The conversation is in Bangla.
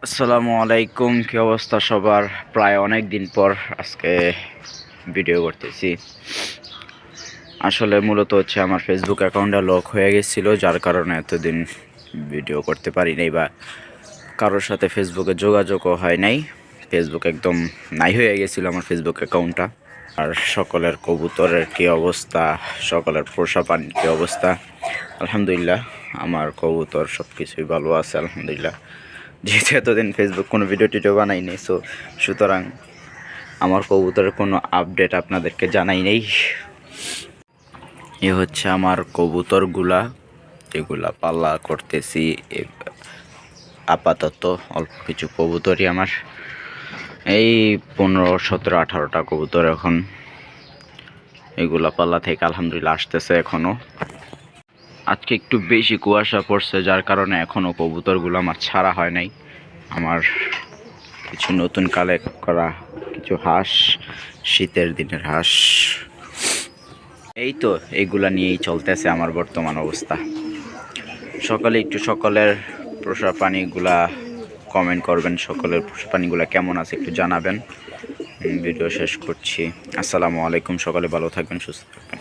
আসসালামু আলাইকুম, কি অবস্থা সবার? প্রায় অনেক দিন পর আজকে ভিডিও করতেছি। আসলে মূলত হচ্ছে আমার ফেসবুক অ্যাকাউন্টটা লক হয়ে গেছিলো, যার কারণে এতদিন ভিডিও করতে পারি নাই বা কারোর সাথে ফেসবুকে যোগাযোগও হয় নাই। ফেসবুক একদম নাই হয়ে গেছিলো আমার ফেসবুক অ্যাকাউন্টটা। আর সকলের কবুতরের কী অবস্থা, সকলের পোষা পানির কী অবস্থা? আলহামদুলিল্লাহ, আমার কবুতর সব কিছুই ভালো আছে আলহামদুলিল্লাহ। যেহেতু এতদিন ফেসবুক কোনো ভিডিও টিডিও বানাইনি, সুতরাং আমার কবুতরের কোনো আপডেট আপনাদেরকে জানাই নেই। এ হচ্ছে আমার কবুতরগুলা, এগুলা পাল্লা করতেছি। আপাতত অল্প কিছু কবুতরই আমার, এই 15, 17, 18টা কবুতর এখন। এগুলা পাল্লা থেকে আলহামদুলিল্লাহ আসতেছে এখনও। আজকে একটু বেশি কুয়াশা পড়ছে, যার কারণে এখনও কবুতরগুলো আমার ছাড়া হয় নাই। আমার কিছু নতুন কালেক্ট করা কিছু হাঁস, শীতের দিনের হাঁস, এই তো এইগুলা নিয়েই চলতেছে আমার বর্তমান অবস্থা। সকালে একটু সকলের পোষা প্রাণীগুলা কমেন্ট করবেন, সকলের পোষা প্রাণীগুলা কেমন আছে একটু জানাবেন। ভিডিও শেষ করছি। আসসালামু আলাইকুম, সকলে ভালো থাকবেন, সুস্থ থাকবেন।